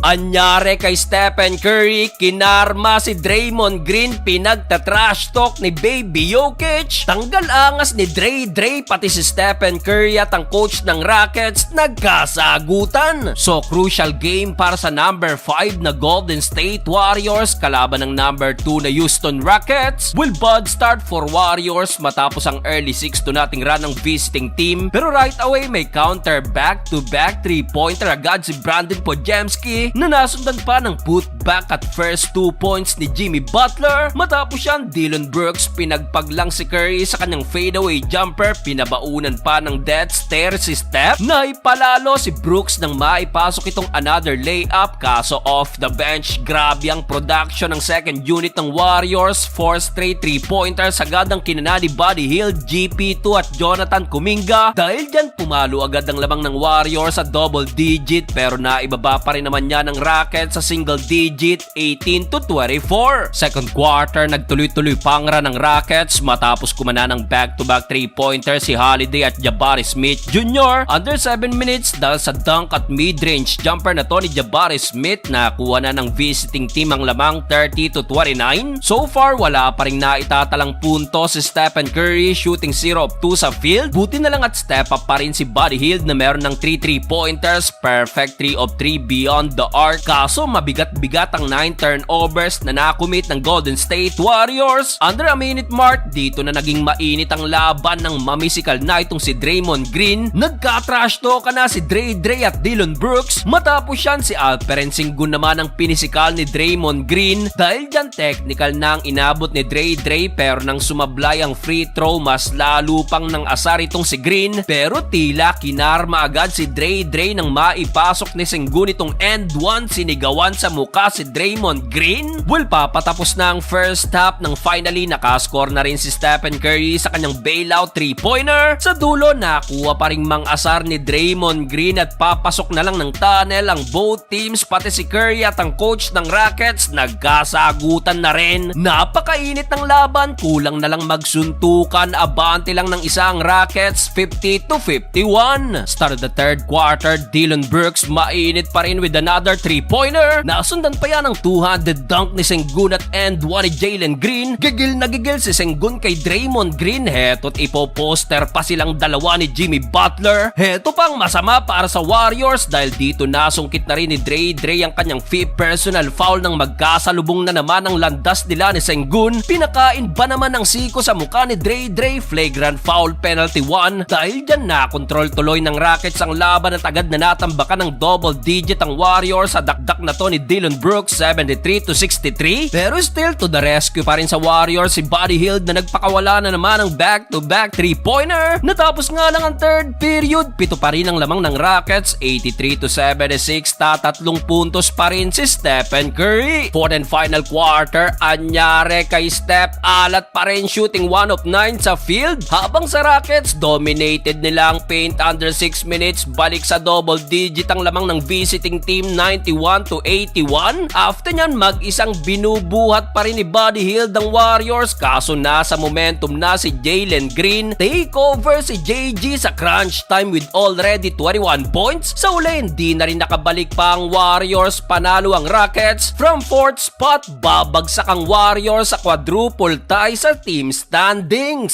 Anyare kay Stephen Curry, kinarma si Draymond Green, pinagta-trash talk ni Baby Jokic. Tanggal angas ni Dre pati si Stephen Curry at ang coach ng Rockets nagkasagutan. So crucial game para sa number 5 na Golden State Warriors kalaban ng number 2 na Houston Rockets. Will Bud start for Warriors matapos ang early 6-2 nating run ng visiting team? Pero right away may counter back-to-back 3-pointer agad si Brandon Podziemski na nasundan pa ng putback at first 2 points ni Jimmy Butler. Matapos yan, Dillon Brooks pinagpaglang si Curry sa kanyang fadeaway jumper, pinabaunan pa ng death stare si Steph. Naipalalo si Brooks nang maipasok itong another layup, kaso off the bench. Grabe ang production ng second unit ng Warriors, 4 straight 3-pointers agad ang kinanani Buddy Hield, GP2 at Jonathan Kuminga. Dahil dyan pumalo agad ang lamang ng Warriors sa double digit, pero naibaba pa rin naman niya ng Rockets sa single digit, 18-24. Second quarter, nagtuloy-tuloy pangra ng Rockets matapos kumana ng back-to-back 3-pointer si Holiday at Jabari Smith Jr. Under 7 minutes dahil sa dunk at mid-range jumper na to ni Jabari Smith, nakuha na ng visiting team ang lamang 30-29. So far, wala pa rin naitatalang punto si Stephen Curry, shooting 0 of 2 sa field. Buti na lang at step up pa rin si Buddy Hield na meron ng 3 3-pointers, perfect 3 of 3 beyond the arc. Kaso mabigat-bigat ang 9 turnovers na nakumit ng Golden State Warriors. Under a minute mark, dito na naging mainit ang laban ng mamisikal na itong si Draymond Green. Nagka-trash talk na si Dre at Dillon Brooks. Matapos yan, si Alperen Sengun naman ang pinisikal ni Draymond Green. Dahil dyan technical na ang inabot ni Dre pero nang sumablay ang free throw, mas lalo pang nang asar itong si Green. Pero tila kinarma agad si Dre nang maipasok ni Sengun itong end 1, sinigawan sa muka si Draymond Green. Well, papatapos na ang first half nang finally nakascore na rin si Stephen Curry sa kanyang bailout 3-pointer. Sa dulo, nakuha pa ring mang-asar ni Draymond Green at papasok na lang ng tunnel ang both teams, pati si Curry at ang coach ng Rockets nagkasagutan na rin. Napakainit ng laban, kulang na lang magsuntukan, abante lang ng isang Rockets, 50-51. Start of the third quarter, Dillon Brooks mainit pa rin with another 3-pointer. Nasundan pa yan ng 200 dunk ni Sengun at end 1 ni Jalen Green. Gigil na gigil si Sengun kay Draymond Green. Heto't ipoposter pa silang dalawa ni Jimmy Butler. Heto pang masama para sa Warriors dahil dito nasungkit na rin ni Dre ang kanyang 5th personal foul nang magkasalubong na naman ang landas nila ni Sengun. Pinakain ba naman ng siko sa mukha ni Dre, flagrant foul penalty 1. Dahil dyan nakontrol tuloy ng Rockets ang laban at agad na natambakan ng double digit ang Warriors sa dakdak na to ni Dillon Brooks, 73-63. Pero still to the rescue pa rin sa Warriors si Buddy Hield na nagpakawala na naman ng back-to-back 3-pointer. Natapos nga lang ang third period, 7 pa rin ang lamang ng Rockets, 83-76, tatlong puntos pa rin si Stephen Curry. Fourth and final quarter, anyare kay Steph, alat pa rin shooting 1 of 9 sa field. Habang sa Rockets, dominated nila ang paint under 6 minutes, balik sa double digit ang lamang ng visiting team, 91-81. After nyan, mag-isang binubuhat pa rin ni Buddy Hield ang Warriors, kaso nasa momentum na si Jalen Green. Take over si JG sa crunch time with already 21 points. Sa uli, hindi na rin nakabalik pa ang Warriors, panalo ang Rockets. From 4th spot, babagsak ang Warriors sa quadruple tie sa team standings.